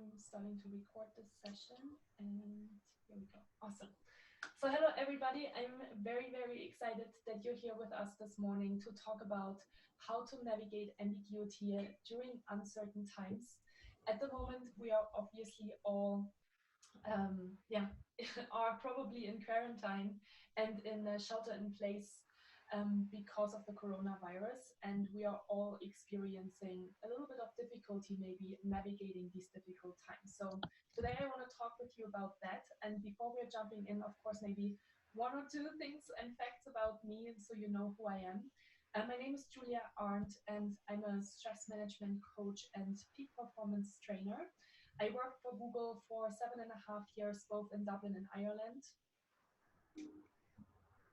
I'm starting to record this session, and here we go. Awesome. So hello everybody, I'm very excited that you're here with us this morning to talk about how to navigate ambiguity during uncertain times. At the moment, we are obviously all are probably in quarantine and in shelter in place because of the coronavirus, and we are all experiencing a little bit of difficulty maybe navigating these difficult times. So today I want to talk with you about that, and before we're jumping in, of course, maybe one or two things and facts about me so you know who I am. My name is Arndt, and I'm a stress management coach and peak performance trainer. I worked for Google for 7.5 years, both in Dublin and Ireland.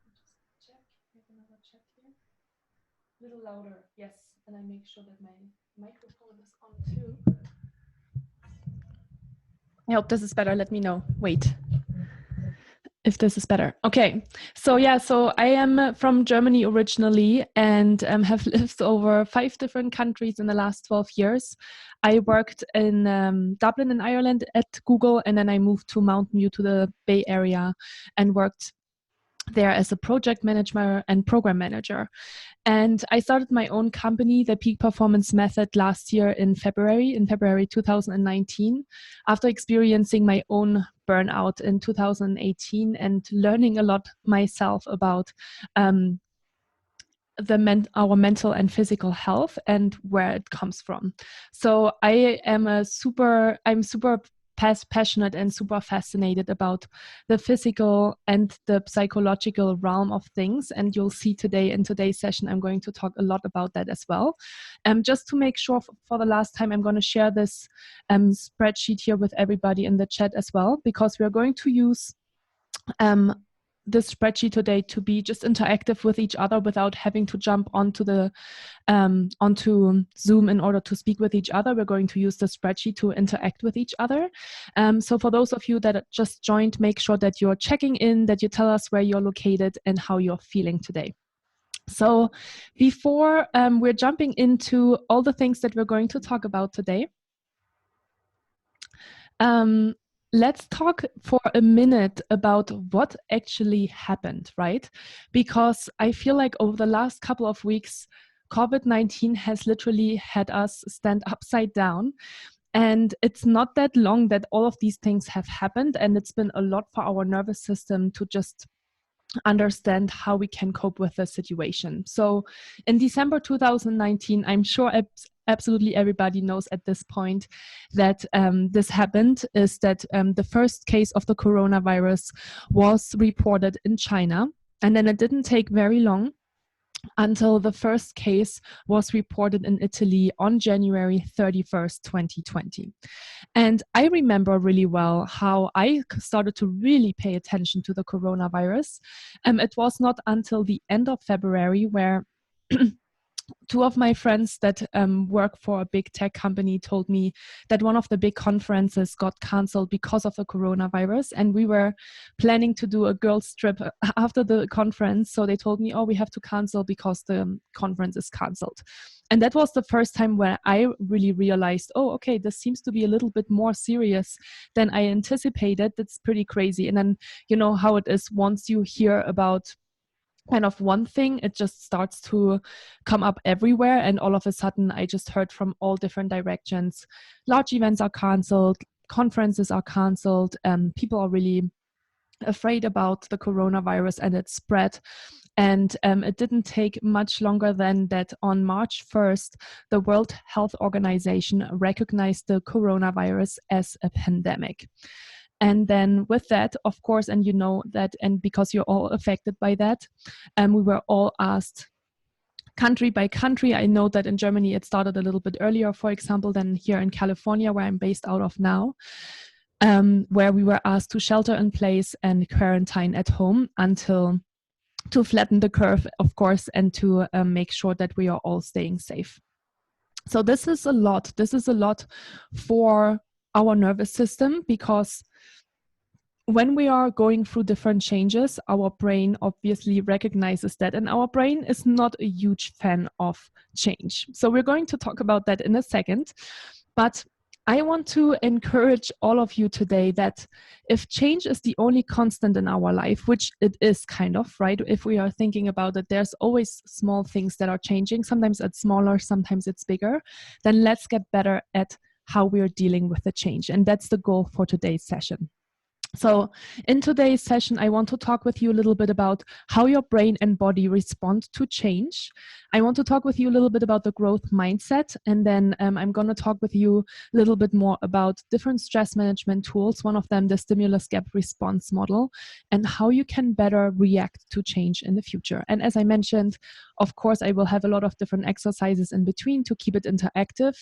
Just check, we have another chat here. A little louder, yes, and I make sure that my microphone is on too. I hope this is better, let me know. Wait. If this is better. Okay, so I am from Germany originally and have lived over 5 different countries in the last 12 years. I worked in Dublin in Ireland at Google, and then I moved to Mountain View to the Bay Area and worked there as a project manager and program manager. And I started my own company, the Peak Performance Method, last year in February 2019, after experiencing my own burnout in 2018 and learning a lot myself about our mental and physical health and where it comes from. So I'm super passionate and super fascinated about the physical and the psychological realm of things, and you'll see today in today's session I'm going to talk a lot about that as well. Just to make sure for the last time, I'm going to share this spreadsheet here with everybody in the chat as well, because we're going to use this spreadsheet today to be just interactive with each other without having to jump onto the onto Zoom in order to speak with each other. We're going to use the spreadsheet to interact with each other. So for those of you that just joined, make sure that you're checking in, that you tell us where you're located and how you're feeling today. So before we're jumping into all the things that we're going to talk about today, let's talk for a minute about what actually happened, right? Because I feel like over the last couple of weeks, COVID-19 has literally had us stand upside down. And it's not that long that all of these things have happened. And it's been a lot for our nervous system to just understand how we can cope with the situation. So in December 2019, I'm sure absolutely everybody knows at this point that this happened, is that the first case of the coronavirus was reported in China. And then it didn't take very long until the first case was reported in Italy on January 31st, 2020. And I remember really well how I started to really pay attention to the coronavirus. It was not until the end of February where two of my friends that work for a big tech company told me that one of the big conferences got canceled because of the coronavirus, and we were planning to do a girls' trip after the conference. So they told me, oh, we have to cancel because the conference is canceled. And that was the first time where I really realized, oh, okay, this seems to be a little bit more serious than I anticipated. That's pretty crazy. And then you know how it is once you hear about kind of one thing, it just starts to come up everywhere, and all of a sudden I just heard from all different directions, large events are canceled, conferences are canceled, people are really afraid about the coronavirus and its spread. And it didn't take much longer than that on March 1st, the World Health Organization recognized the coronavirus as a pandemic. And then with that, of course, and you know that, and because you're all affected by that, we were all asked country by country. I know that in Germany it started a little bit earlier, for example, than here in California, where I'm based out of now, where we were asked to shelter in place and quarantine at home to flatten the curve, of course, and to make sure that we are all staying safe. So this is a lot. This is a lot for our nervous system, because when we are going through different changes, our brain obviously recognizes that, and our brain is not a huge fan of change. So we're going to talk about that in a second. But I want to encourage all of you today that if change is the only constant in our life, which it is kind of, right? If we are thinking about it, there's always small things that are changing. Sometimes it's smaller, sometimes it's bigger. Then let's get better at how we are dealing with the change. And that's the goal for today's session. So in today's session, I want to talk with you a little bit about how your brain and body respond to change. I want to talk with you a little bit about the growth mindset. And then I'm going to talk with you a little bit more about different stress management tools, one of them, the stimulus gap response model, and how you can better react to change in the future. And as I mentioned, of course, I will have a lot of different exercises in between to keep it interactive.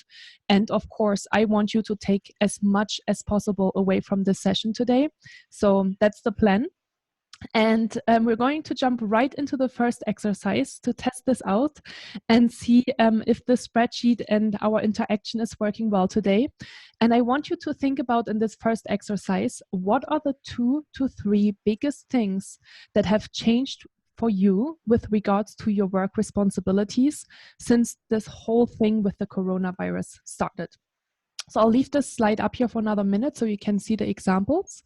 And of course, I want you to take as much as possible away from this session today. So that's the plan. And we're going to jump right into the first exercise to test this out and see if the spreadsheet and our interaction is working well today. And I want you to think about in this first exercise, what are the 2 to 3 biggest things that have changed for you with regards to your work responsibilities since this whole thing with the coronavirus started. So I'll leave this slide up here for another minute so you can see the examples.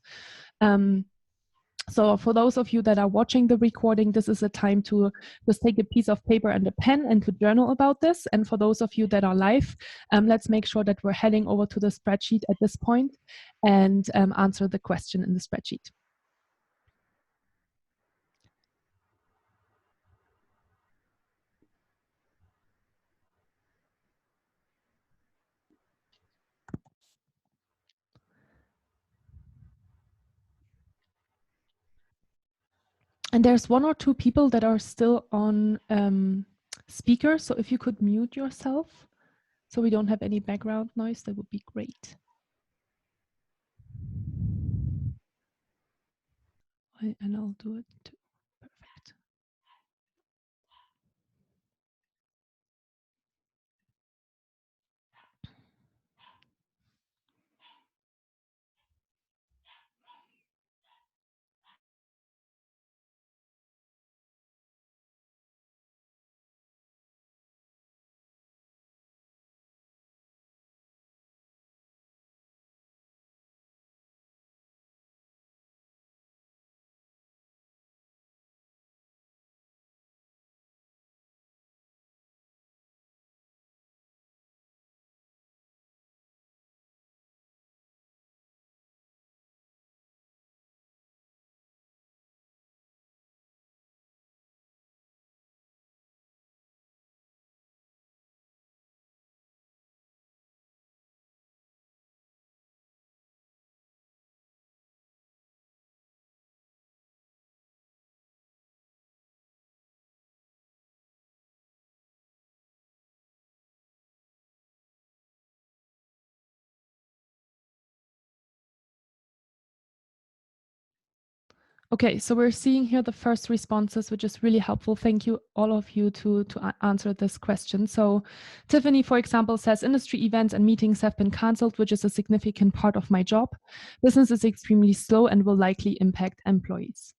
So for those of you that are watching the recording, this is a time to just take a piece of paper and a pen and to journal about this. And for those of you that are live, let's make sure that we're heading over to the spreadsheet at this point and answer the question in the spreadsheet. And there's 1 or 2 people that are still on speaker. So if you could mute yourself so we don't have any background noise, that would be great. And I'll do it too. Perfect. Okay, so we're seeing here the first responses, which is really helpful. Thank you, all of you, to answer this question. So Tiffany, for example, says industry events and meetings have been canceled, which is a significant part of my job. Business is extremely slow and will likely impact employees.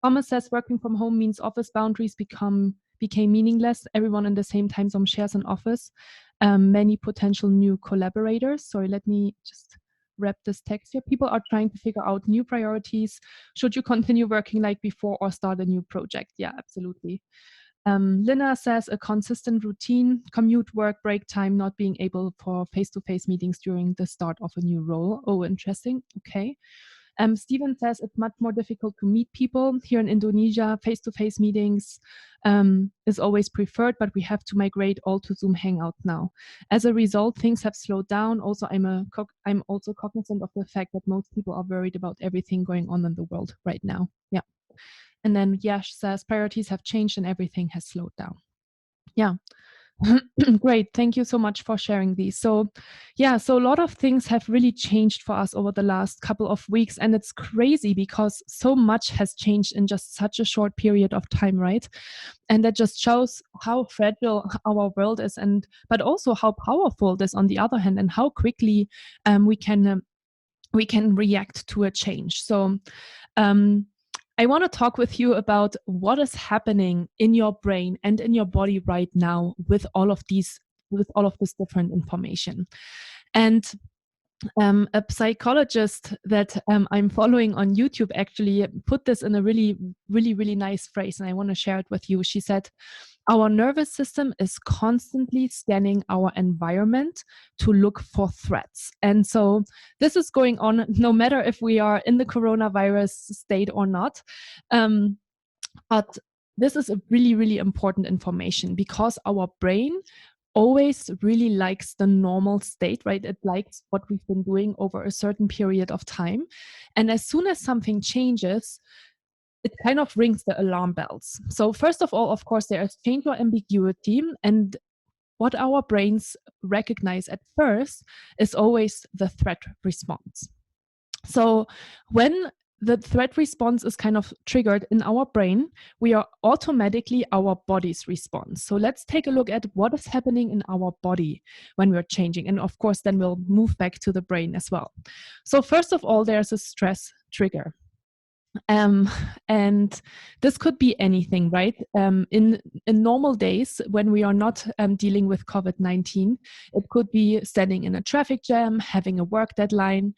Thomas says working from home means office boundaries became meaningless. Everyone in the same time zone shares an office. Many potential new collaborators. Sorry, let me just wrap this text here. People are trying to figure out new priorities. Should you continue working like before or start a new project? Yeah, absolutely. Lina says a consistent routine, commute, work, break time, not being able for face-to-face meetings during the start of a new role. Oh, interesting. Okay. Steven says it's much more difficult to meet people. Here in Indonesia, face-to-face meetings is always preferred, but we have to migrate all to Zoom Hangout now. As a result, things have slowed down. Also, I'm also cognizant of the fact that most people are worried about everything going on in the world right now. Yeah. And then Yash says priorities have changed and everything has slowed down. Yeah. Great. Thank you so much for sharing these. So yeah, so a lot of things have really changed for us over the last couple of weeks. And it's crazy because so much has changed in just such a short period of time, right? And that just shows how fragile our world is, but also how powerful it is on the other hand, and how quickly we can react to a change. So I want to talk with you about what is happening in your brain and in your body right now with all of this different information. And A psychologist that I'm following on YouTube actually put this in a really, really, really nice phrase, and I want to share it with you. She said, our nervous system is constantly scanning our environment to look for threats. And so this is going on no matter if we are in the coronavirus state or not. But this is a really, really important information because our brain always really likes the normal state, right? It likes what we've been doing over a certain period of time. And as soon as something changes, it kind of rings the alarm bells. So first of all, of course, there is change or ambiguity. And what our brains recognize at first is always the threat response. So when the threat response is kind of triggered in our brain, we are automatically our body's response. So let's take a look at what is happening in our body when we're changing. And of course, then we'll move back to the brain as well. So first of all, there's a stress trigger. And this could be anything, right? In normal days, when we are not dealing with COVID-19, it could be standing in a traffic jam, having a work deadline,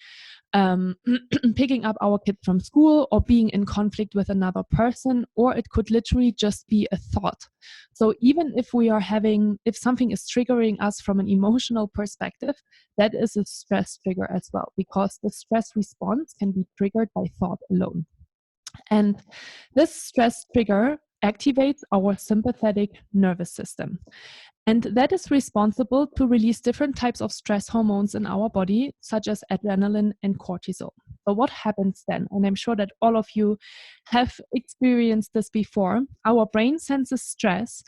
picking up our kid from school, or being in conflict with another person, or it could literally just be a thought. So even if if something is triggering us from an emotional perspective, that is a stress trigger as well, because the stress response can be triggered by thought alone. And this stress trigger activates our sympathetic nervous system. And that is responsible to release different types of stress hormones in our body, such as adrenaline and cortisol. So what happens then? And I'm sure that all of you have experienced this before. Our brain senses stress,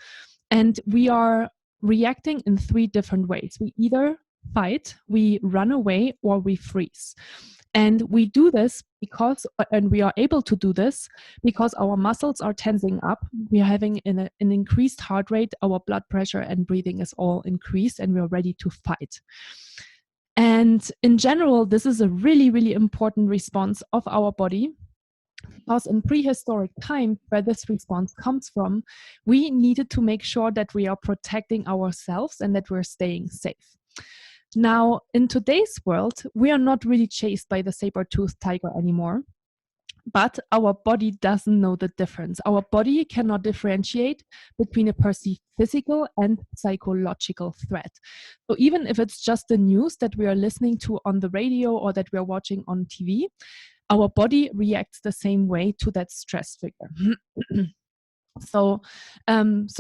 and we are reacting in 3 different ways. We either fight, we run away, or we freeze. And we do this and we are able to do this because our muscles are tensing up. We are having an increased heart rate, our blood pressure and breathing is all increased, and we are ready to fight. And in general, this is a really, really important response of our body, because in prehistoric time, where this response comes from, we needed to make sure that we are protecting ourselves and that we're staying safe. Now, in today's world, we are not really chased by the saber-toothed tiger anymore, but our body doesn't know the difference. Our body cannot differentiate between a perceived physical and psychological threat. So even if it's just the news that we are listening to on the radio or that we are watching on TV, our body reacts the same way to that stress trigger. So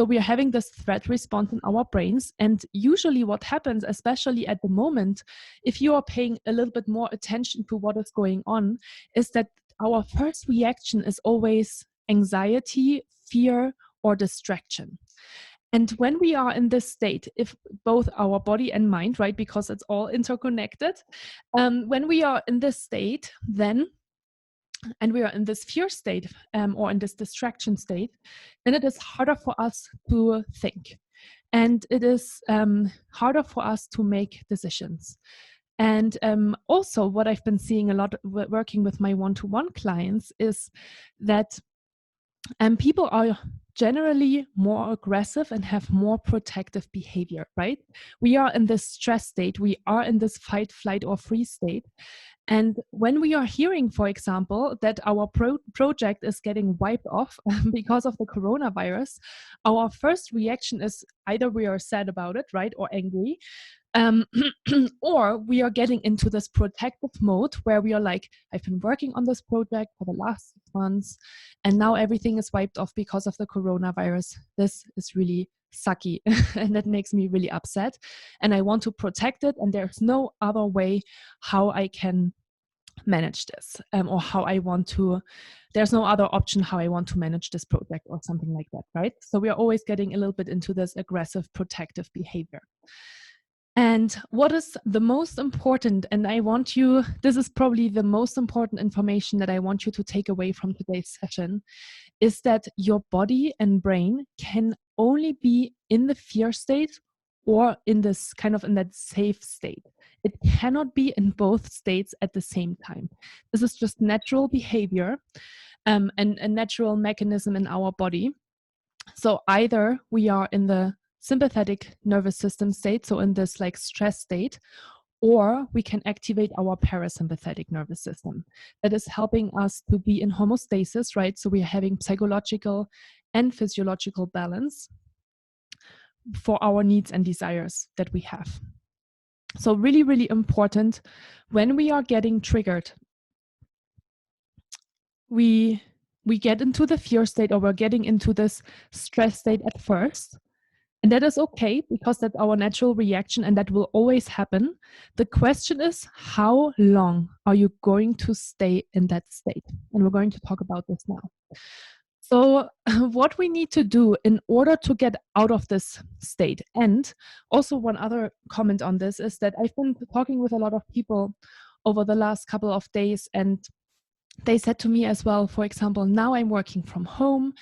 we are having this threat response in our brains. And usually what happens, especially at the moment, if you are paying a little bit more attention to what is going on, is that our first reaction is always anxiety, fear, or distraction. And when we are in this state, if both our body and mind, right, because it's all interconnected, when we are in this state, and we are in this fear state or in this distraction state, then it is harder for us to think. And it is harder for us to make decisions. And also what I've been seeing a lot working with my one-to-one clients is that people are generally more aggressive and have more protective behavior, right? We are in this stress state. We are in this fight, flight, or freeze state. And when we are hearing, for example, that our project is getting wiped off because of the coronavirus, our first reaction is either we are sad about it, right, or angry, or we are getting into this protective mode where we are like, I've been working on this project for the last 6 months, and now everything is wiped off because of the coronavirus. This is really sucky, and that makes me really upset, and I want to protect it, and there's no other way how I can manage this, or there's no other option how I want to manage this project or something like that, right? So we are always getting a little bit into this aggressive protective behavior. And what is the most important, and this is probably the most important information that I want you to take away from today's session, is that your body and brain can only be in the fear state or in this kind of in that safe state. It cannot be in both states at the same time. This is just natural behavior and a natural mechanism in our body. So either we are in the sympathetic nervous system state, so in this like stress state, or we can activate our parasympathetic nervous system. That is helping us to be in homeostasis, right? So we are having psychological and physiological balance for our needs and desires that we have. So really, really important when we are getting triggered, we get into the fear state, or we're getting into this stress state at first. And that is okay, because that's our natural reaction and that will always happen. The question is, how long are you going to stay in that state? And we're going to talk about this now. So what we need to do in order to get out of this state, and also one other comment on this is that I've been talking with a lot of people over the last couple of days, and they said to me as well, for example, now I'm working from home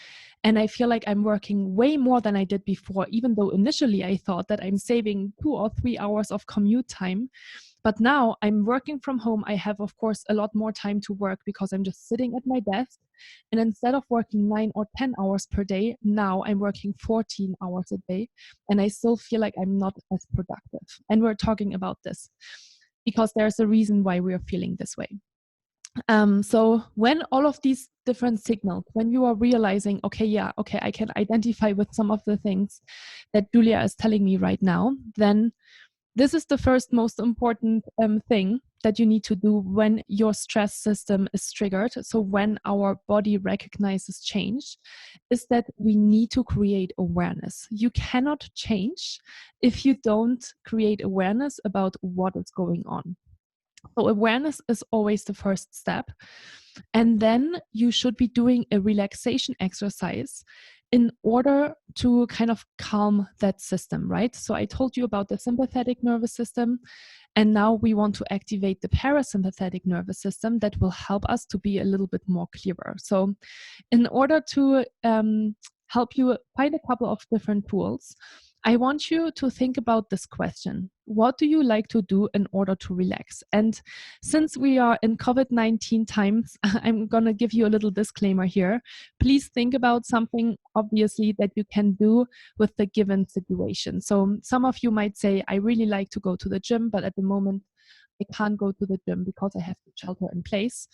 and I feel like I'm working way more than I did before, even though initially I thought that I'm saving 2 or 3 hours of commute time. But now I'm working from home. I have, of course, a lot more time to work because I'm just sitting at my desk. And instead of working 9 or 10 hours per day, now I'm working 14 hours a day. And I still feel like I'm not as productive. And we're talking about this because there's a reason why we're feeling this way. So when all of these different signals, when you are realizing, okay, I can identify with some of the things that Julia is telling me right now, then this is the first most important thing that you need to do when your stress system is triggered. So when our body recognizes change, is that we need to create awareness. You cannot change if you don't create awareness about what is going on. So awareness is always the first step. And then you should be doing a relaxation exercise in order to kind of calm that system, right? So I told you about the sympathetic nervous system, and now we want to activate the parasympathetic nervous system that will help us to be a little bit more clearer. So in order to help you find a couple of different tools, I want you to think about this question. What do you like to do in order to relax? And since we are in COVID-19 times, I'm going to give you a little disclaimer here. Please think about something, obviously, that you can do with the given situation. So some of you might say, I really like to go to the gym, but at the moment, I can't go to the gym because I have to shelter in place.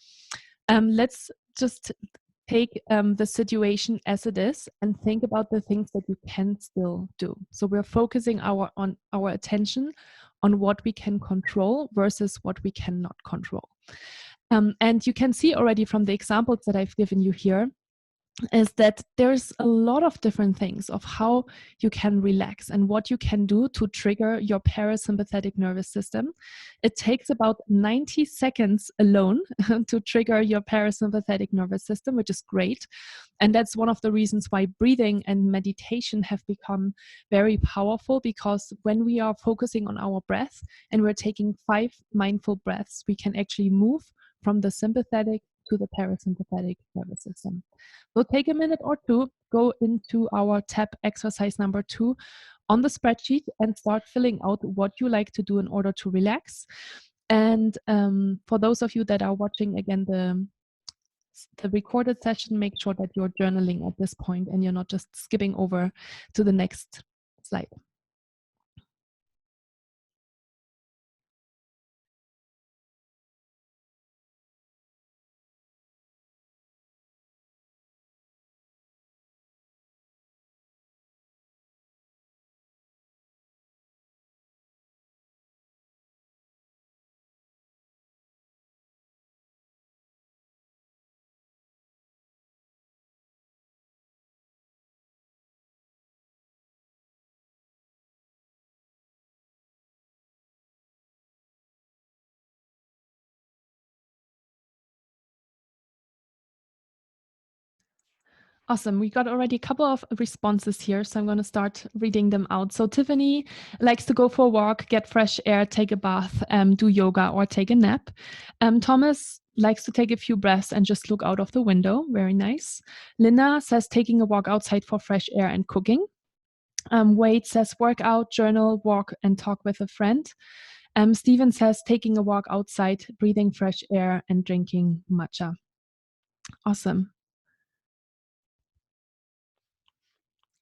Let's just take the situation as it is and think about the things that you can still do. So we're focusing our attention on what we can control versus what we cannot control. And you can see already from the examples that I've given you here is that there's a lot of different things of how you can relax and what you can do to trigger your parasympathetic nervous system. It takes about 90 seconds alone to trigger your parasympathetic nervous system, which is great. And that's one of the reasons why breathing and meditation have become very powerful, because when we are focusing on our breath and we're taking 5 mindful breaths, we can actually move from the sympathetic to the parasympathetic nervous system. So take a minute or two, go into our tab exercise number 2 on the spreadsheet and start filling out what you like to do in order to relax. And for those of you that are watching again the recorded session, make sure that you're journaling at this point and you're not just skipping over to the next slide. Awesome. We got already a couple of responses here, so I'm going to start reading them out. So Tiffany likes to go for a walk, get fresh air, take a bath, do yoga, or take a nap. Thomas likes to take a few breaths and just look out of the window. Very nice. Linda says taking a walk outside for fresh air and cooking. Wade says workout, journal, walk, and talk with a friend. Steven says taking a walk outside, breathing fresh air, and drinking matcha. Awesome.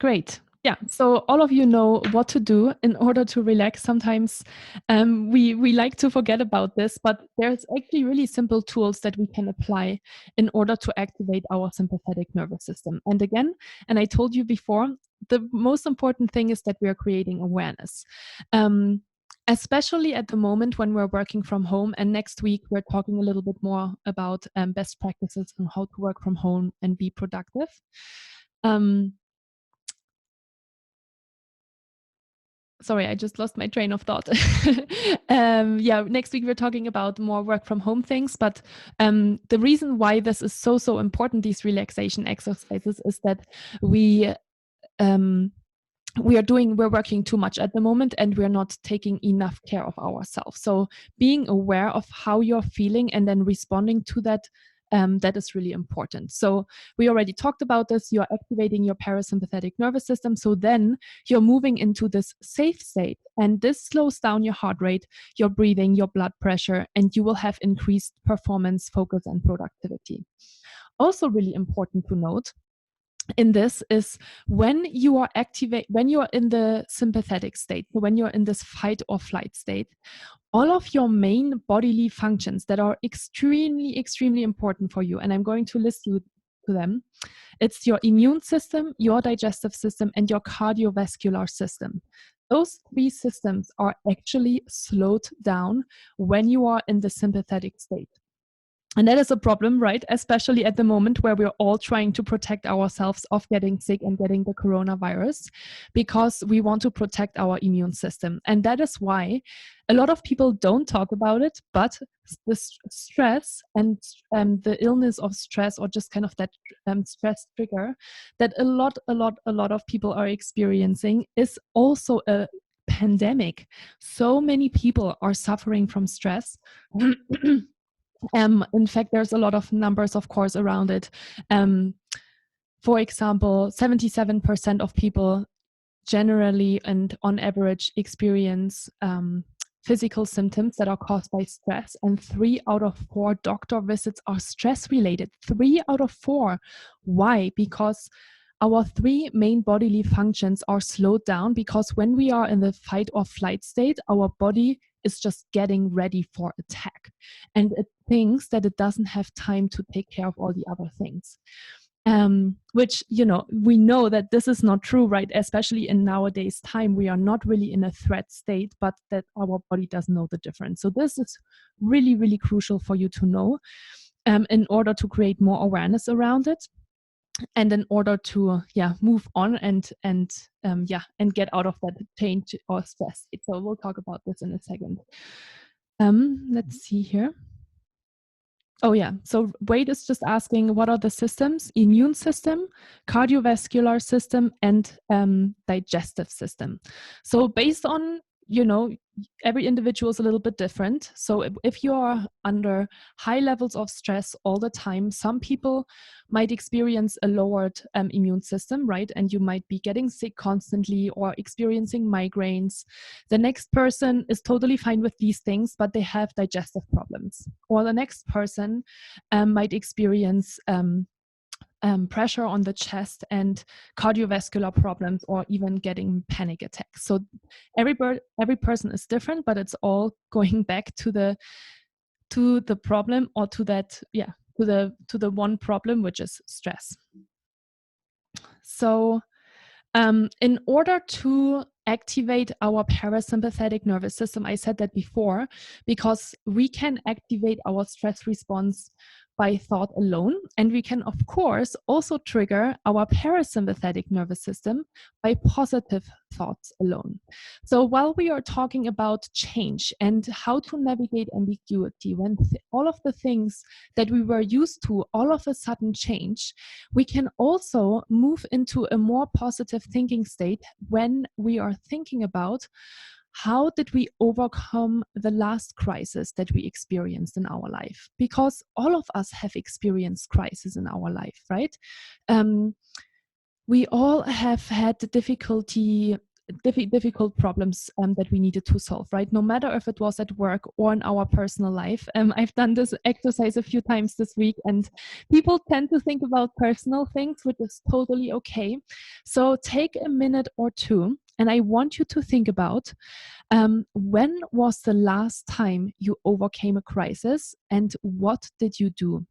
Great. Yeah, so all of you know what to do in order to relax. Sometimes we like to forget about this, but there's actually really simple tools that we can apply in order to activate our sympathetic nervous system. And again, and I told you before, the most important thing is that we are creating awareness. Especially at the moment when we're working from home. And next week, we're talking a little bit more about best practices on how to work from home and be productive. Sorry, I just lost my train of thought. Yeah, next week we're talking about more work from home things. But the reason why this is so important, these relaxation exercises, is that we we're working too much at the moment, and we're not taking enough care of ourselves. So being aware of how you're feeling and then responding to that, that is really important. So we already talked about this. You're activating your parasympathetic nervous system. So then you're moving into this safe state, and this slows down your heart rate, your breathing, your blood pressure, and you will have increased performance, focus, and productivity. Also really important to note in this is when you are in the sympathetic state, so when you're in this fight or flight state, all of your main bodily functions that are extremely important for you, and I'm going to list you to them. It's your immune system, your digestive system, and your cardiovascular system. Those three systems are actually slowed down when you are in the sympathetic state. And that is a problem, right? Especially at the moment where we're all trying to protect ourselves of getting sick and getting the coronavirus, because we want to protect our immune system. And that is why a lot of people don't talk about it, but the stress and the illness of stress, or just kind of that stress trigger that a lot of people are experiencing, is also a pandemic. So many people are suffering from stress. In fact, there's a lot of numbers, of course, around it. For example, 77% of people generally and on average experience physical symptoms that are caused by stress, and 3 out of 4 doctor visits are stress related. 3 out of 4. Why? Because our 3 main bodily functions are slowed down, because when we are in the fight or flight state, our body is just getting ready for attack, and it thinks that it doesn't have time to take care of all the other things. Which, we know that this is not true, right? Especially in nowadays time, we are not really in a threat state, but that our body doesn't know the difference. So this is really crucial for you to know, in order to create more awareness around it, and in order to move on and get out of that change or stress. So we'll talk about this in a second. Let's see here. Oh yeah, so Wade is just asking, what are the systems? Immune system, cardiovascular system, and digestive system. So based on, every individual is a little bit different. So if you are under high levels of stress all the time, some people might experience a lowered immune system, right? And you might be getting sick constantly or experiencing migraines. The next person is totally fine with these things, but they have digestive problems. Or the next person might experience pressure on the chest and cardiovascular problems, or even getting panic attacks. So every person is different, but it's all going back to the problem, or to the one problem, which is stress. So in order to activate our parasympathetic nervous system, I said that before, because we can activate our stress response by thought alone, and we can, of course, also trigger our parasympathetic nervous system by positive thoughts alone. So while we are talking about change and how to navigate ambiguity, when all of the things that we were used to all of a sudden change, we can also move into a more positive thinking state when we are thinking about how did we overcome the last crisis that we experienced in our life? Because all of us have experienced crisis in our life, right? We all have had the difficulty difficult problems that we needed to solve, right? No matter if it was at work or in our personal life. I've done this exercise a few times this week, and people tend to think about personal things, which is totally okay. So take a minute or two, and I want you to think about when was the last time you overcame a crisis, and what did you do?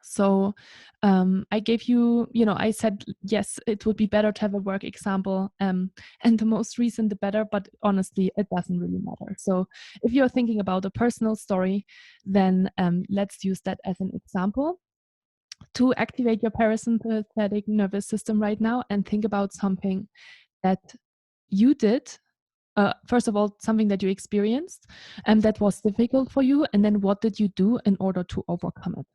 So I gave you, I said, yes, it would be better to have a work example, and the most recent, the better, but honestly, it doesn't really matter. So if you're thinking about a personal story, then let's use that as an example to activate your parasympathetic nervous system right now, and think about something that you did. First of all, something that you experienced and that was difficult for you, and then what did you do in order to overcome it?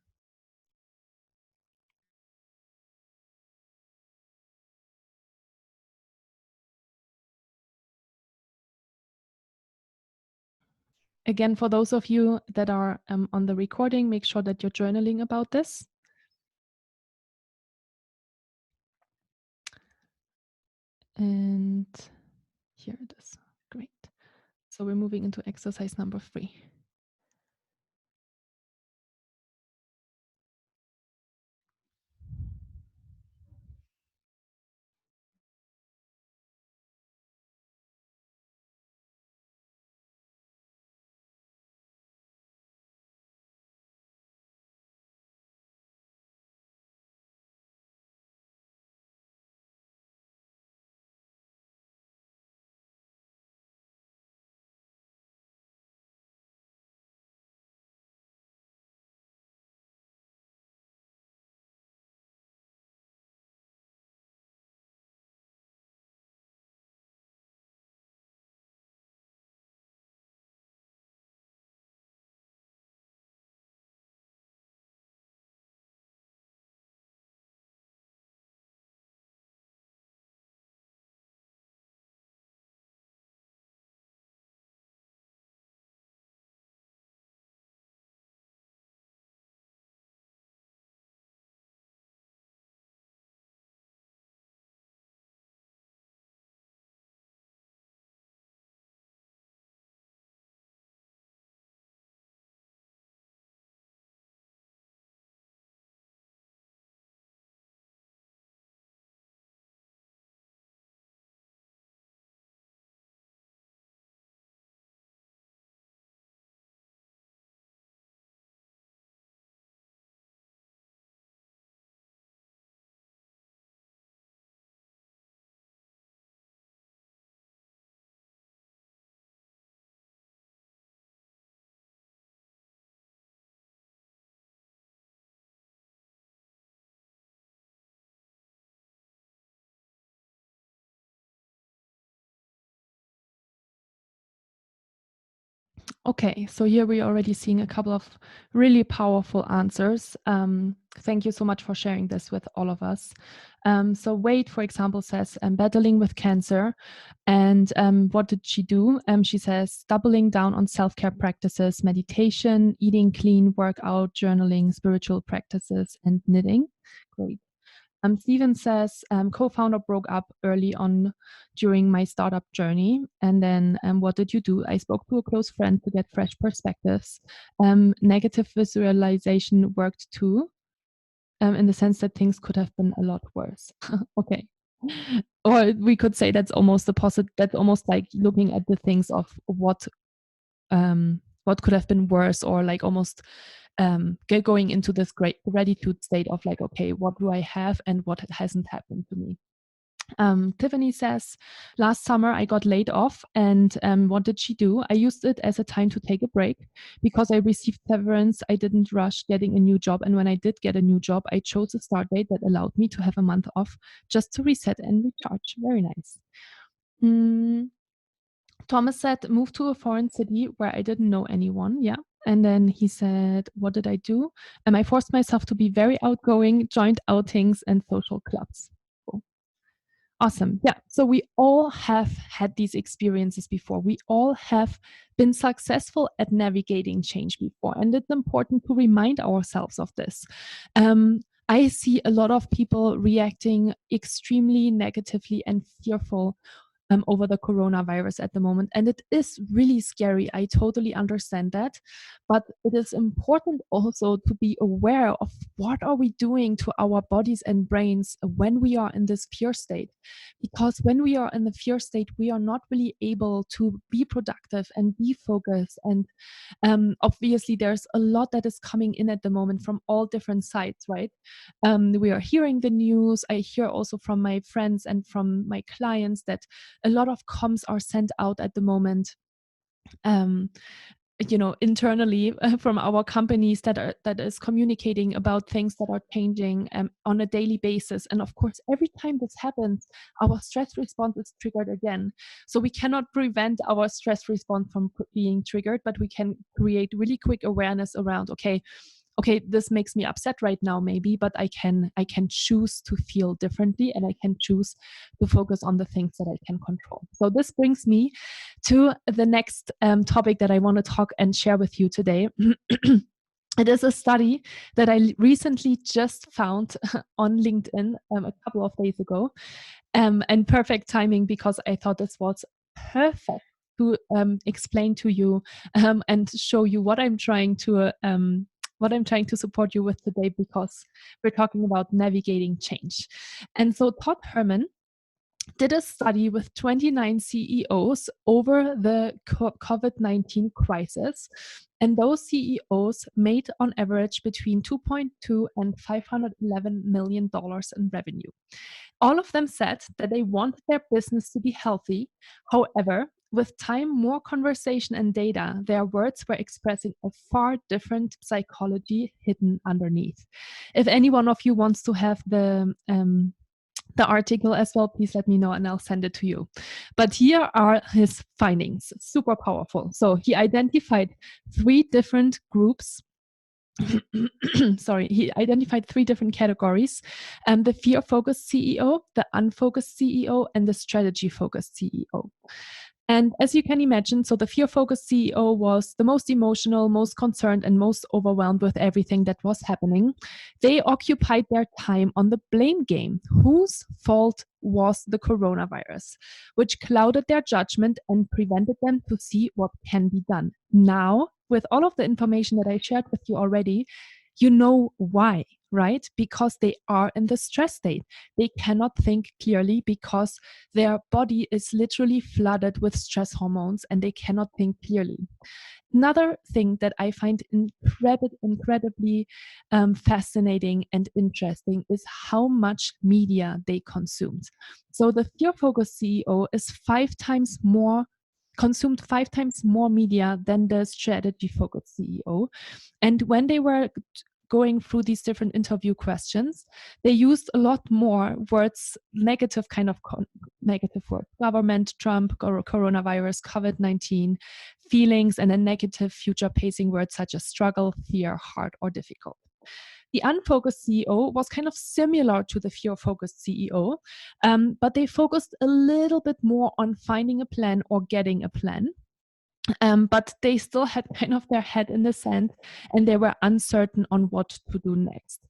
Again, for those of you that are on the recording, make sure that you're journaling about this. And here it is. Great. So we're moving into exercise number 3. Okay, so here we're already seeing a couple of really powerful answers. Thank you so much for sharing this with all of us. So Wade, for example, says, I'm battling with cancer. And what did she do? She says, doubling down on self-care practices, meditation, eating clean, workout, journaling, spiritual practices, and knitting. Great. Steven says, co-founder broke up early on during my startup journey. And then what did you do? I spoke to a close friend to get fresh perspectives. Negative visualization worked too, in the sense that things could have been a lot worse. Okay. Or we could say that's almost the positive, that's almost like looking at the things of what could have been worse, or like almost going into this great gratitude state of like, okay, what do I have and what hasn't happened to me? Tiffany says, last summer I got laid off, and what did she do? I used it as a time to take a break because I received severance. I didn't rush getting a new job, and when I did get a new job, I chose a start date that allowed me to have a month off just to reset and recharge. Very nice. Thomas said, move to a foreign city where I didn't know anyone. Yeah. And then he said, what did I do? I forced myself to be very outgoing, joined outings and social clubs. Cool. Awesome. Yeah. So we all have had these experiences before. We all have been successful at navigating change before. And it's important to remind ourselves of this. I see a lot of people reacting extremely negatively and fearful over the coronavirus at the moment. And it is really scary. I totally understand that. But it is important also to be aware of what are we doing to our bodies and brains when we are in this fear state. Because when we are in the fear state, we are not really able to be productive and be focused. And obviously, there's a lot that is coming in at the moment from all different sides, right? We are hearing the news. I hear also from my friends and from my clients that a lot of comms are sent out at the moment. Internally from our companies that is communicating about things that are changing on a daily basis. And of course, every time this happens, our stress response is triggered again. So we cannot prevent our stress response from being triggered, but we can create really quick awareness around, okay, this makes me upset right now, maybe, but I can choose to feel differently, and I can choose to focus on the things that I can control. So this brings me to the next topic that I want to talk and share with you today. It is a study that I recently just found on LinkedIn a couple of days ago, and perfect timing, because I thought this was perfect to explain to you and show you what I'm trying to support you with today, because we're talking about navigating change. And so Todd Hermann did a study with 29 CEOs over the COVID-19 crisis. And those CEOs made on average between $2.2 and $511 million in revenue. All of them said that they wanted their business to be healthy. However, with time, more conversation and data, their words were expressing a far different psychology hidden underneath. If any one of you wants to have the article as well, please let me know and I'll send it to you. But here are his findings, super powerful. So he identified 3 different groups. He identified 3 different categories: the fear-focused CEO, the unfocused CEO, and the strategy-focused CEO. And as you can imagine, so the fear-focused CEO was the most emotional, most concerned, and most overwhelmed with everything that was happening. They occupied their time on the blame game. Whose fault was the coronavirus? Which clouded their judgment and prevented them to see what can be done. Now, with all of the information that I shared with you already, you know why, right? Because they are in the stress state. They cannot think clearly because their body is literally flooded with stress hormones and they cannot think clearly. Another thing that I find incredibly fascinating and interesting is how much media they consumed. So the fear-focused CEO is consumed 5 times more media than the strategy-focused CEO. And when they were going through these different interview questions, they used a lot more words, negative words: government, Trump, coronavirus, COVID-19, feelings, and a negative future-pacing words such as struggle, fear, hard, or difficult. The unfocused CEO was kind of similar to the fear-focused CEO, but they focused a little bit more on finding a plan or getting a plan. But they still had kind of their head in the sand and they were uncertain on what to do next.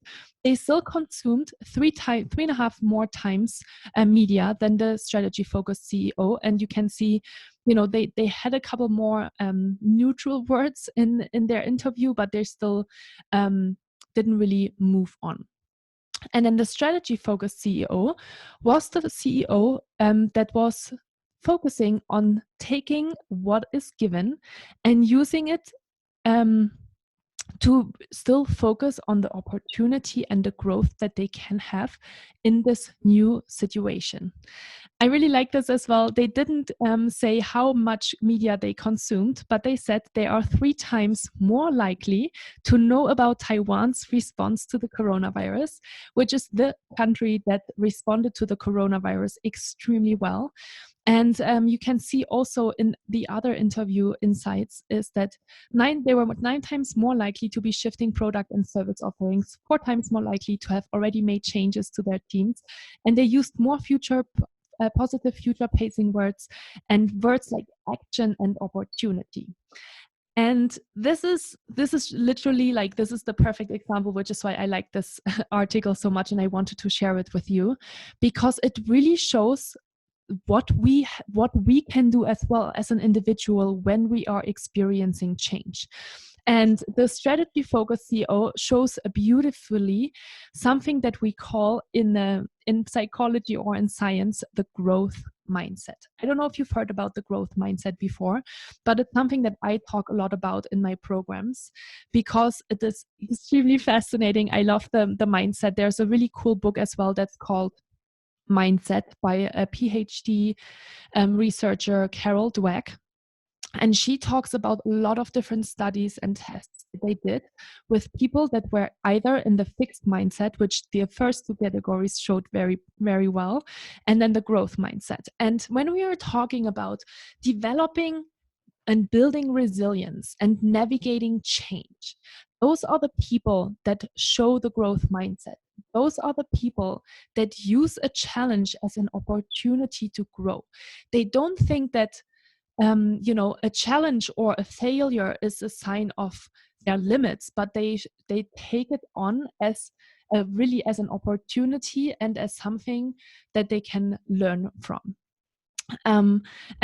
They still consumed 3.5 more times media than the strategy-focused CEO. And you can see, they had a couple more neutral words in their interview, but they still didn't really move on. And then the strategy-focused CEO was the CEO that was focusing on taking what is given and using it to still focus on the opportunity and the growth that they can have in this new situation. I really like this as well. They didn't say how much media they consumed, but they said they are 3 times more likely to know about Taiwan's response to the coronavirus, which is the country that responded to the coronavirus extremely well. And you can see also in the other interview insights is that they were 9 times more likely to be shifting product and service offerings, 4 times more likely to have already made changes to their teams, and they used more positive future-pacing words and words like action and opportunity. And this is literally this is the perfect example, which is why I like this article so much and I wanted to share it with you, because it really shows what we can do as well as an individual when we are experiencing change. And the strategy focused CEO shows beautifully something that we call in psychology or in science the growth mindset. I don't know if you've heard about the growth mindset before, but it's something that I talk a lot about in my programs because it is extremely fascinating. I love the mindset. There's a really cool book as well that's called Mindset by a PhD researcher, Carol Dweck. And she talks about a lot of different studies and tests they did with people that were either in the fixed mindset, which the first two categories showed very, very well, and then the growth mindset. And when we are talking about developing and building resilience and navigating change, those are the people that show the growth mindset. Those are the people that use a challenge as an opportunity to grow. They don't think that a challenge or a failure is a sign of their limits, but they take it on as really as an opportunity and as something that they can learn from. And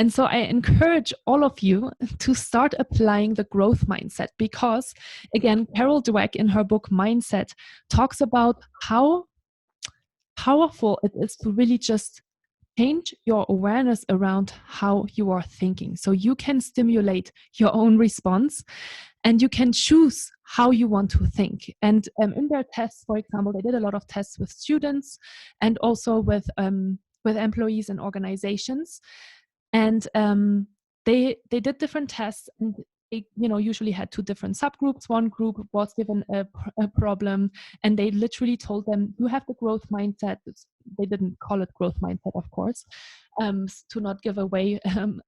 so I encourage all of you to start applying the growth mindset because, again, Carol Dweck in her book Mindset talks about how powerful it is to really just change your awareness around how you are thinking. So you can stimulate your own response and you can choose how you want to think. And in their tests, for example, they did a lot of tests with students and also with employees and organizations. And they did different tests, and they usually had two different subgroups. One group was given a problem, and they literally told them, you have the growth mindset. They didn't call it growth mindset, of course, to not give away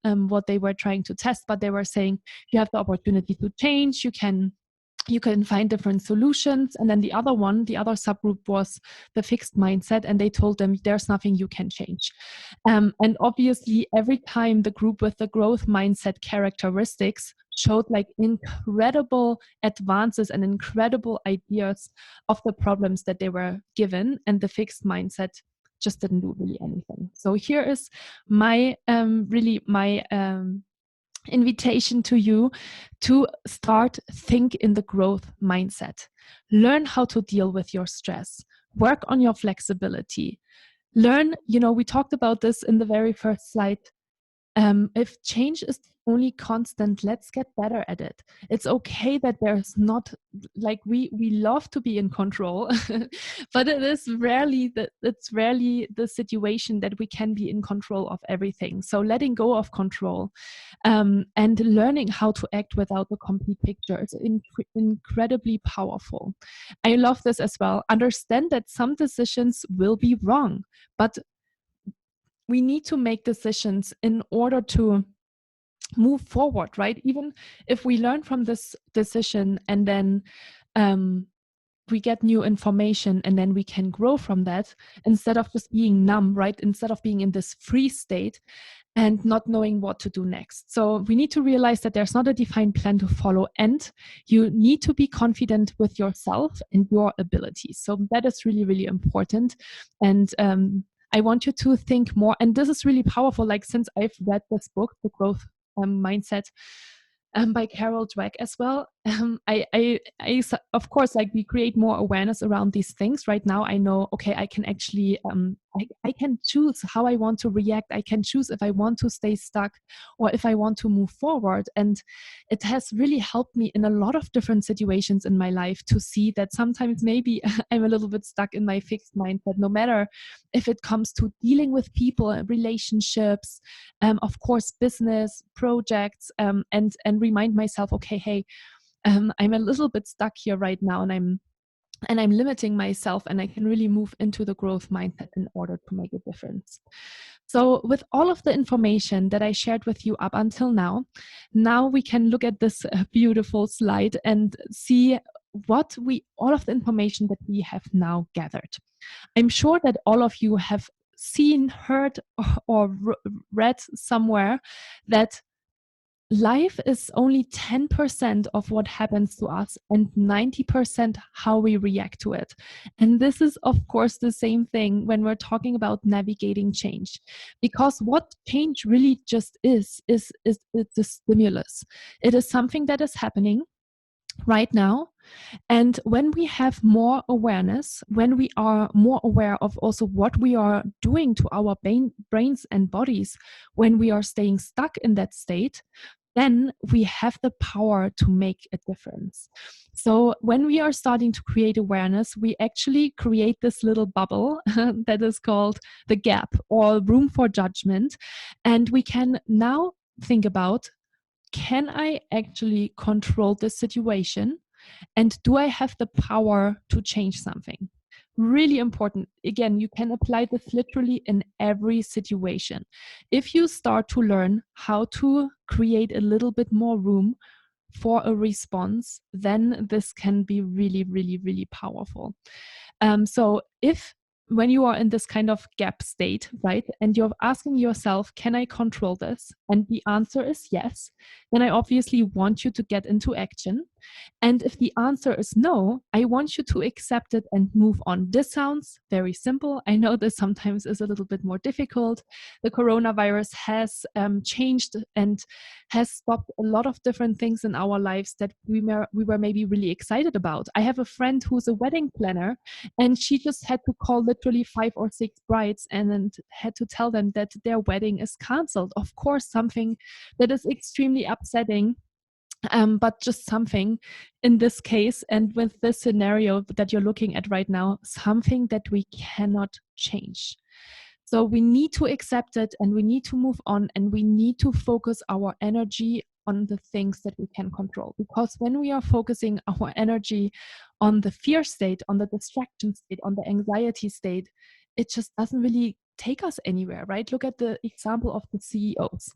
what they were trying to test, but they were saying you have the opportunity to change, you can find different solutions. And then the other subgroup was the fixed mindset, and they told them there's nothing you can change. And obviously, every time the group with the growth mindset characteristics showed like incredible advances and incredible ideas of the problems that they were given, and the fixed mindset just didn't do really anything. So here is my invitation to you to start think in the growth mindset. Learn how to deal with your stress. Work on your flexibility. Learn, we talked about this in the very first slide. If change is only constant, let's get better at it. It's okay that there's not, like, we love to be in control, but it's rarely the situation that we can be in control of everything. So letting go of control and learning how to act without the complete picture is incredibly powerful. I love this as well. Understand that some decisions will be wrong, but we need to make decisions in order to move forward, right? Even if we learn from this decision and then we get new information and then we can grow from that, instead of just being numb, right? Instead of being in this free state and not knowing what to do next. So we need to realize that there's not a defined plan to follow, and you need to be confident with yourself and your abilities. So that is really, really important. And I want you to think more, and this is really powerful. Like, since I've read this book, The Growth Mindset, by Carol Dweck as well, I of course, like, we create more awareness around these things. Right now, I know, okay, I can actually, I can choose how I want to react. I can choose if I want to stay stuck or if I want to move forward. And it has really helped me in a lot of different situations in my life to see that sometimes maybe I'm a little bit stuck in my fixed mindset, no matter if it comes to dealing with people, relationships, of course, business, projects, and remind myself, okay, hey, I'm a little bit stuck here right now, and I'm limiting myself, and I can really move into the growth mindset in order to make a difference. So with all of the information that I shared with you up until now we can look at this beautiful slide and see all of the information that we have now gathered. I'm sure that all of you have seen, heard, or read somewhere that life is only 10% of what happens to us and 90% how we react to it. And this is, of course, the same thing when we're talking about navigating change. Because what change really just is it's a stimulus. It is something that is happening right now. And when we have more awareness, when we are more aware of also what we are doing to our brains and bodies, when we are staying stuck in that state, then we have the power to make a difference. So when we are starting to create awareness, we actually create this little bubble that is called the gap or room for judgment. And we can now think about, can I actually control this situation? And do I have the power to change something? Really important. Again, you can apply this literally in every situation. If you start to learn how to create a little bit more room for a response, then this can be really, really, really powerful. So if when you are in this kind of gap state, right, and you're asking yourself, can I control this? And the answer is yes, then I obviously want you to get into action. And if the answer is no, I want you to accept it and move on. This sounds very simple. I know this sometimes is a little bit more difficult. The coronavirus has changed and has stopped a lot of different things in our lives that we were maybe really excited about. I have a friend who's a wedding planner, and she just had to call literally 5 or 6 brides and then had to tell them that their wedding is canceled. Of course, something that is extremely upsetting. But just something in this case, and with this scenario that you're looking at right now, something that we cannot change. So we need to accept it and we need to move on and we need to focus our energy on the things that we can control. Because when we are focusing our energy on the fear state, on the distraction state, on the anxiety state, it just doesn't really take us anywhere, right? Look at the example of the CEOs.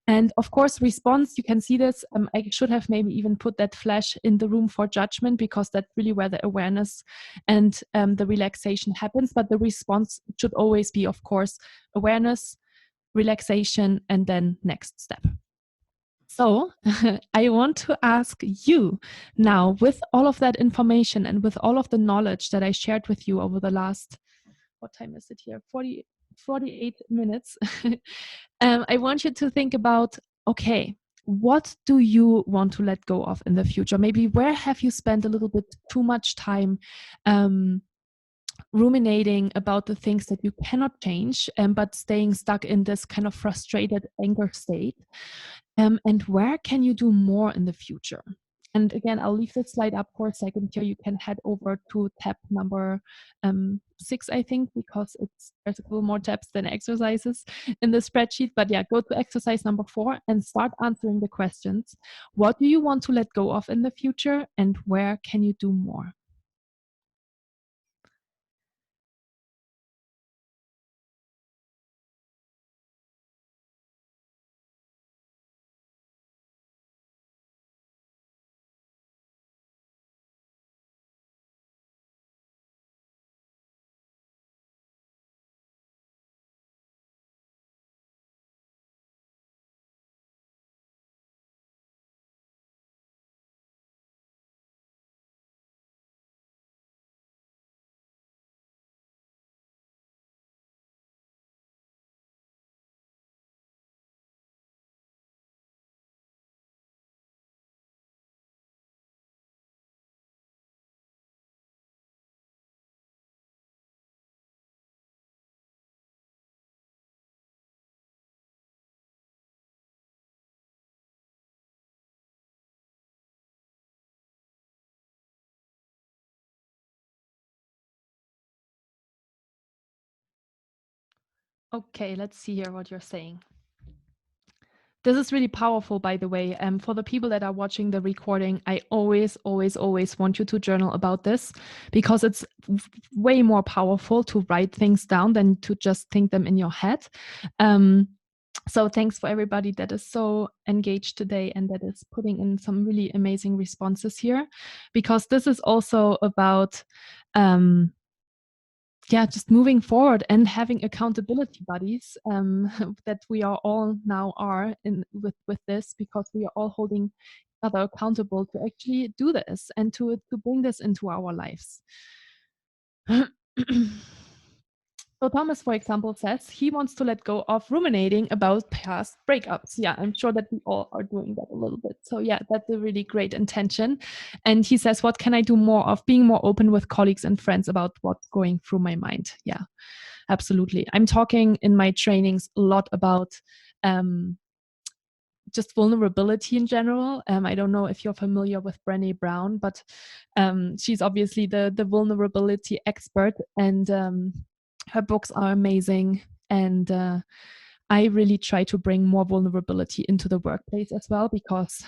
And of course, response, you can see this. I should have maybe even put that flash in the room for judgment, because that's really where the awareness and the relaxation happens. But the response should always be, of course, awareness, relaxation, and then next step. So I want to ask you now, with all of that information and with all of the knowledge that I shared with you over the last, what time is it here? 48 minutes. I want you to think about, okay, what do you want to let go of in the future? Maybe where have you spent a little bit too much time ruminating about the things that you cannot change, but staying stuck in this kind of frustrated anger state? And where can you do more in the future? And again, I'll leave this slide up for a second here. You can head over to tab number 6, I think, because there's a couple more tabs than exercises in the spreadsheet. But yeah, go to exercise number 4 and start answering the questions. What do you want to let go of in the future? And where can you do more? Okay, let's see here what you're saying. This is really powerful, by the way. For the people that are watching the recording, I always, always, always want you to journal about this, because it's way more powerful to write things down than to just think them in your head. So thanks for everybody that is so engaged today and that is putting in some really amazing responses here, because this is also about yeah, just moving forward and having accountability buddies that we are all now are in with this, because we are all holding each other accountable to actually do this and to bring this into our lives. So Thomas, for example, says he wants to let go of ruminating about past breakups. Yeah, I'm sure that we all are doing that a little bit. So yeah, that's a really great intention. And he says, what can I do more of? Being more open with colleagues and friends about what's going through my mind. Yeah, absolutely. I'm talking in my trainings a lot about just vulnerability in general. I don't know if you're familiar with Brené Brown, but she's obviously the vulnerability expert, and her books are amazing. And I really try to bring more vulnerability into the workplace as well, because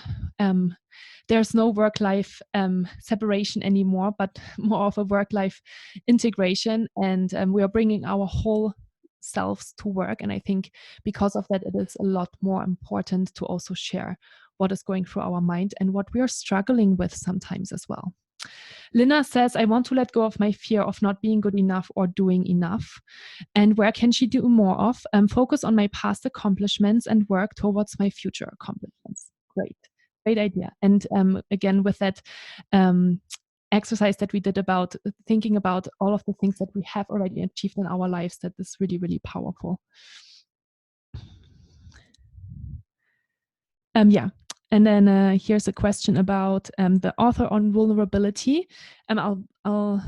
there's no work-life separation anymore, but more of a work-life integration. And we are bringing our whole selves to work. And I think because of that, it is a lot more important to also share what is going through our mind and what we are struggling with sometimes as well. Lina says, I want to let go of my fear of not being good enough or doing enough. And where can she do more of? Focus on my past accomplishments and work towards my future accomplishments. Great idea. And again, with that exercise that we did about thinking about all of the things that we have already achieved in our lives, that is really, really powerful. Yeah. And then here's a question about the author on vulnerability. I'll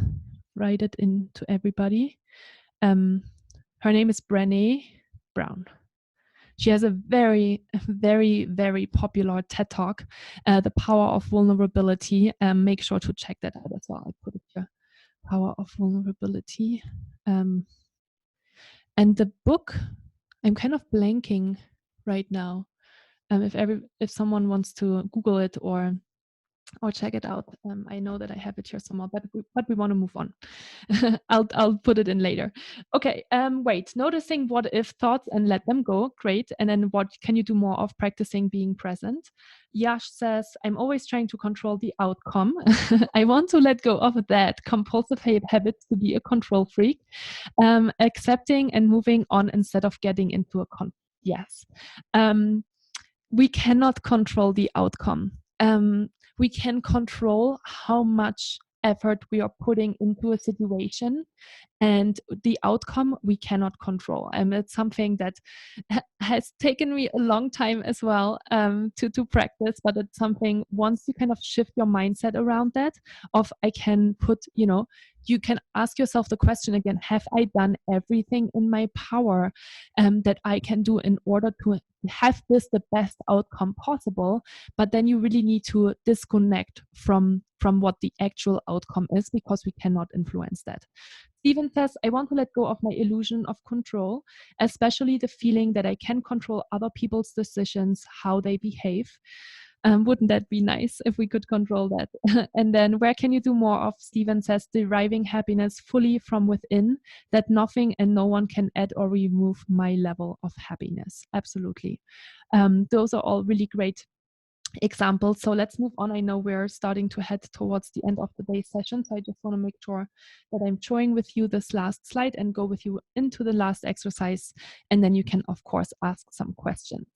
write it into everybody. Her name is Brené Brown. She has a very, very, very popular TED Talk, The Power of Vulnerability. Make sure to check that out as well. I put it here, Power of Vulnerability. And the book, I'm kind of blanking right now. If someone wants to Google it or check it out, I know that I have it here somewhere, but we want to move on. I'll put it in later. Okay. Wait. Noticing what if thoughts and let them go. Great. And then what can you do more of? Practicing being present. Yash says, I'm always trying to control the outcome. I want to let go of that compulsive habit to be a control freak. Accepting and moving on instead of getting into a yes. We cannot control the outcome. We can control how much effort we are putting into a situation, and the outcome we cannot control. And it's something that has taken me a long time as well to practice, but it's something, once you kind of shift your mindset around that, of I can put, you can ask yourself the question again, have I done everything in my power that I can do in order to have this the best outcome possible? But then you really need to disconnect from what the actual outcome is, because we cannot influence that. Stephen says, I want to let go of my illusion of control, especially the feeling that I can control other people's decisions, how they behave. Wouldn't that be nice if we could control that? And then where can you do more of? Stephen says, deriving happiness fully from within, that nothing and no one can add or remove my level of happiness. Absolutely. Those are all really great examples. So let's move on. I know we're starting to head towards the end of today's session, so I just want to make sure that I'm showing with you this last slide and go with you into the last exercise, and then you can of course ask some questions.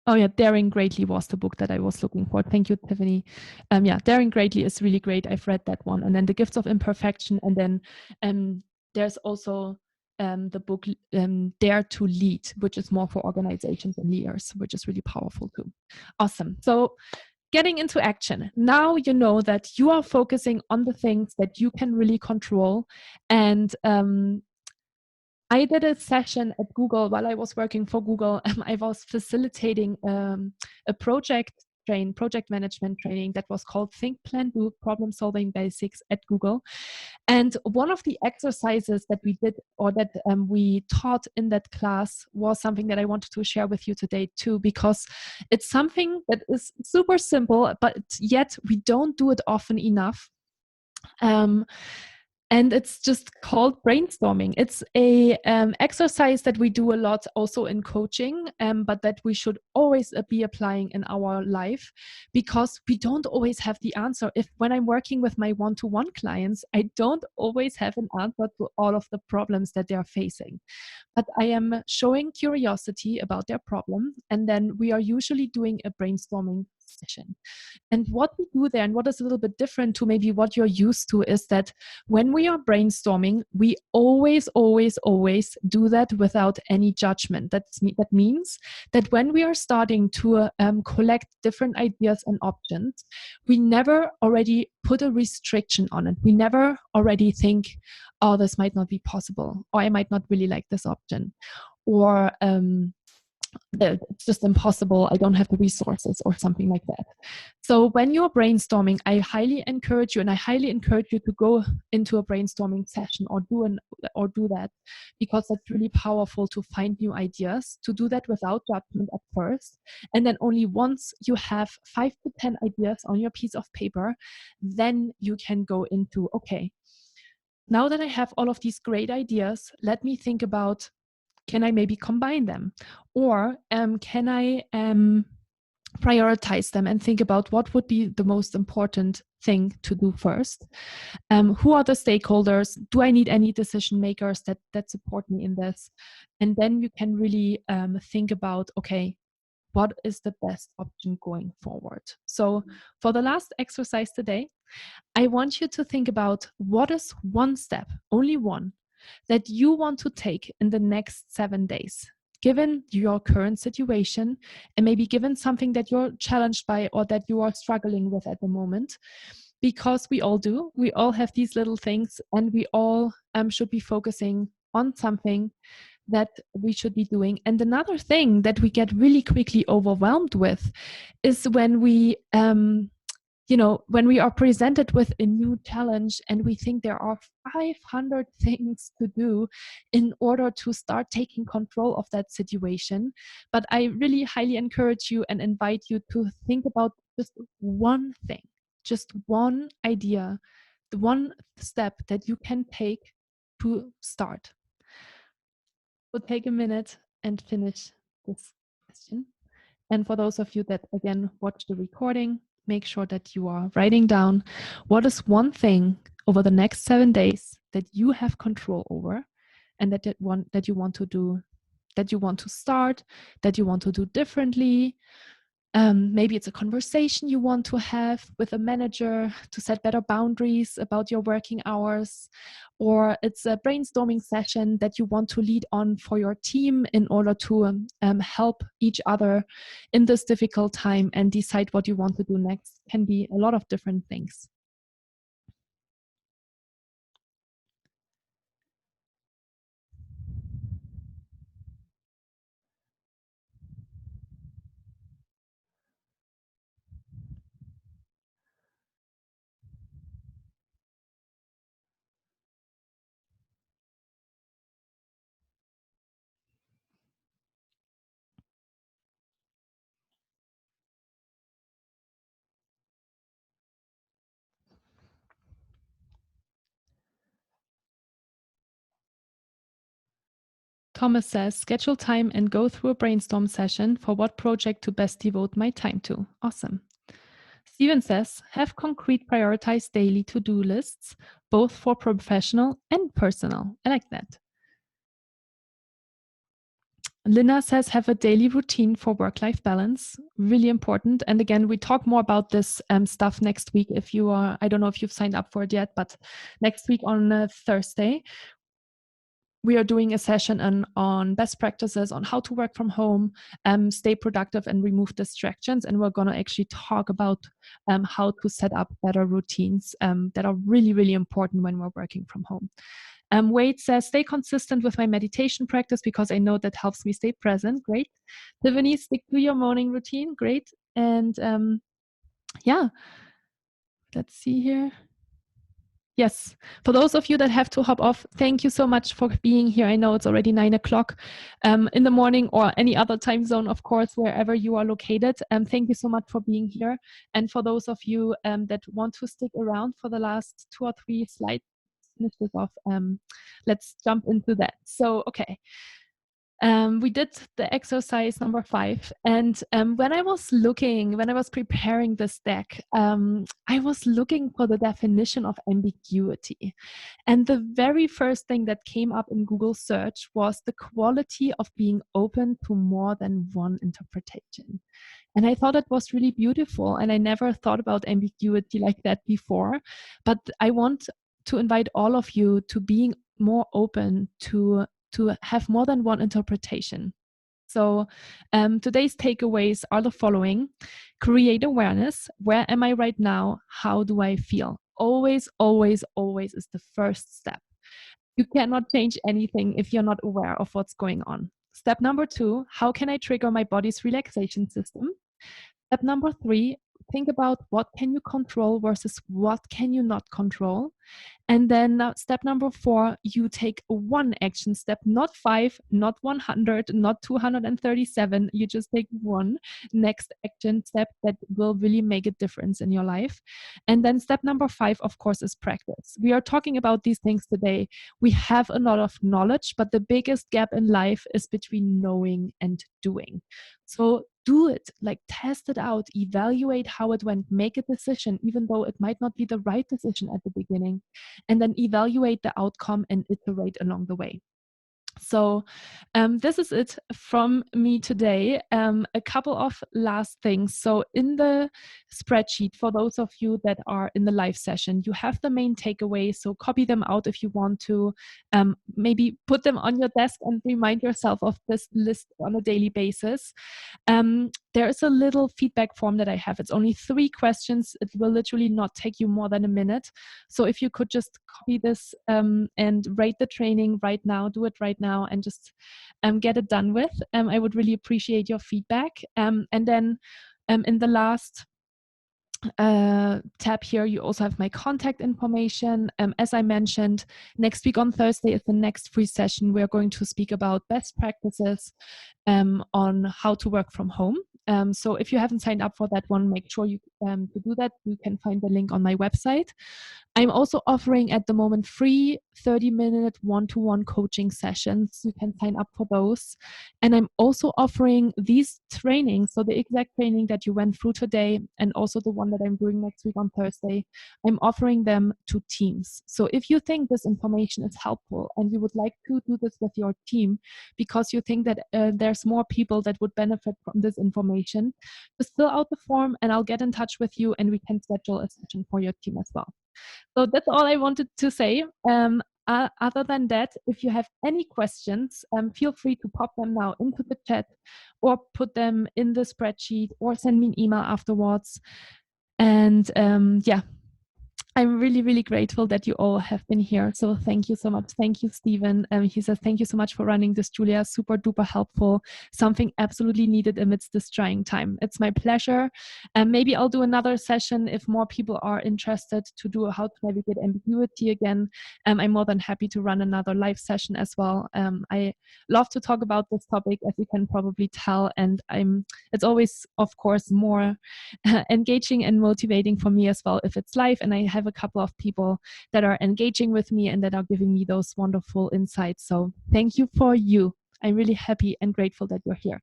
Oh yeah, Daring Greatly was the book that I was looking for. Thank you, Tiffany. Yeah, Daring Greatly is really great. I've read that one. And then The Gifts of Imperfection. And then there's also the book Dare to Lead, which is more for organizations and leaders, which is really powerful too. Awesome. So getting into action. Now you know that you are focusing on the things that you can really control. And I did a session at Google while I was working for Google. I was facilitating a project management training that was called Think, Plan, Do, Problem Solving Basics at Google. And one of the exercises that we did, or that we taught in that class, was something that I wanted to share with you today too, because it's something that is super simple, but yet we don't do it often enough. And it's just called brainstorming. It's a exercise that we do a lot also in coaching, but that we should always be applying in our life, because we don't always have the answer. When I'm working with my one-to-one clients, I don't always have an answer to all of the problems that they're facing. But I am showing curiosity about their problem, and then we are usually doing a brainstorming session. And what we do there, and what is a little bit different to maybe what you're used to, is that when we are brainstorming, we always, always, always do that without any judgment. That means that when we are starting to collect different ideas and options, we never already put a restriction on it. We never already think, oh, this might not be possible, or I might not really like this option, or it's just impossible, I don't have the resources, or something like that. So when you're brainstorming, I highly encourage you to go into a brainstorming session or do that, because that's really powerful to find new ideas, to do that without judgment at first. And then only once you have 5 to 10 ideas on your piece of paper, then you can go into, okay, now that I have all of these great ideas, let me think about, can I maybe combine them? Or can I prioritize them and think about what would be the most important thing to do first? Who are the stakeholders? Do I need any decision makers that support me in this? And then you can really think about, okay, what is the best option going forward? So for the last exercise today, I want you to think about, what is one step, only one, that you want to take in the next 7 days, given your current situation, and maybe given something that you're challenged by or that you are struggling with at the moment. Because we all do. We all have these little things, and we all should be focusing on something that we should be doing. And another thing that we get really quickly overwhelmed with is when we when we are presented with a new challenge and we think there are 500 things to do in order to start taking control of that situation. But I really highly encourage you and invite you to think about just one thing, just one idea, the one step that you can take to start. We'll take a minute and finish this question. And for those of you that, again, watch the recording, make sure that you are writing down, what is one thing over the next 7 days that you have control over, and that you want to do, that you want to start, that you want to do differently. Maybe it's a conversation you want to have with a manager to set better boundaries about your working hours, or it's a brainstorming session that you want to lead on for your team in order to help each other in this difficult time and decide what you want to do next. Can be a lot of different things. Thomas says, schedule time and go through a brainstorm session for what project to best devote my time to. Awesome. Steven says, have concrete prioritized daily to-do lists, both for professional and personal. I like that. Lina says, have a daily routine for work-life balance. Really important. And again, we talk more about this stuff next week. If you are, I don't know if you've signed up for it yet, but next week on Thursday, we are doing a session on best practices on how to work from home, stay productive and remove distractions. And we're going to actually talk about how to set up better routines that are really, really important when we're working from home. Wade says, stay consistent with my meditation practice because I know that helps me stay present. Great. Tiffany, stick to your morning routine. Great. And yeah, let's see here. Yes, for those of you that have to hop off, thank you so much for being here. I know it's already 9 o'clock in the morning, or any other time zone, of course, wherever you are located. Thank you so much for being here. And for those of you that want to stick around for the last 2 or 3 slides finish this off. Let's jump into that. So, okay. We did the exercise number 5. And when I was preparing this deck, I was looking for the definition of ambiguity. And the very first thing that came up in Google search was the quality of being open to more than one interpretation. And I thought it was really beautiful. And I never thought about ambiguity like that before. But I want to invite all of you to being more open to have more than one interpretation. So today's takeaways are the following. Create awareness. Where am I right now? How do I feel? Always, always, always is the first step. You cannot change anything if you're not aware of what's going on. Step number 2, how can I trigger my body's relaxation system? Step number 3, think about what can you control versus what can you not control. And then step number 4, you take one action step, not 5, not 100, not 237. You just take one next action step that will really make a difference in your life. And then step number 5, of course, is practice. We are talking about these things today. We have a lot of knowledge, but the biggest gap in life is between knowing and doing. So do it, like test it out, evaluate how it went, make a decision, even though it might not be the right decision at the beginning, and then evaluate the outcome and iterate along the way. So this is it from me today. A couple of last things. So in the spreadsheet, for those of you that are in the live session, you have the main takeaways. So copy them out if you want to. Maybe put them on your desk and remind yourself of this list on a daily basis. There is a little feedback form that I have. It's only 3 questions. It will literally not take you more than a minute. So if you could just copy this and rate the training right now, do it right now, and just get it done with. I would really appreciate your feedback. And then in the last tab here, you also have my contact information. As I mentioned, next week on Thursday is the next free session. We're going to speak about best practices on how to work from home. So if you haven't signed up for that one, make sure you to do that. You can find the link on my website. I'm also offering at the moment free 30-minute one-to-one coaching sessions. You can sign up for those. And I'm also offering these trainings, so the exact training that you went through today and also the one that I'm doing next week on Thursday, I'm offering them to teams. So if you think this information is helpful and you would like to do this with your team because you think that there's more people that would benefit from this information, just fill out the form and I'll get in touch with you and we can schedule a session for your team as well. So that's all I wanted to say. Other than that, if you have any questions, feel free to pop them now into the chat or put them in the spreadsheet or send me an email afterwards. And yeah, I'm really, really grateful that you all have been here. So thank you so much. Thank you, Stephen. He says, thank you so much for running this, Julia. Super duper helpful. Something absolutely needed amidst this trying time. It's my pleasure. Maybe I'll do another session if more people are interested to do a how to navigate ambiguity again. I'm more than happy to run another live session as well. I love to talk about this topic, as you can probably tell. And it's always, of course, more engaging and motivating for me as well if it's live and I have a couple of people that are engaging with me and that are giving me those wonderful insights. So thank you for you. I'm really happy and grateful that you're here.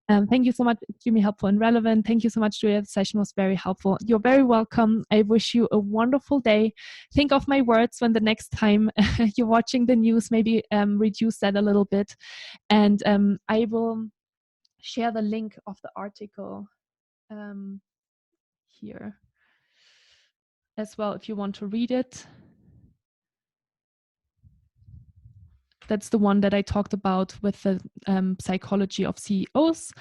Thank you so much. Extremely helpful and relevant. Thank you so much, Julia. The session was very helpful. You're very welcome. I wish you a wonderful day. Think of my words when the next time you're watching the news, maybe reduce that a little bit. And I will share the link of the article here as well if you want to read it. That's the one that I talked about with the psychology of CEOs.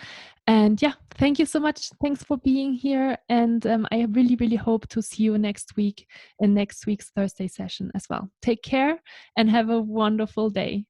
And yeah, thank you so much. Thanks for being here. And I really, really hope to see you next week in next week's Thursday session as well. Take care and have a wonderful day.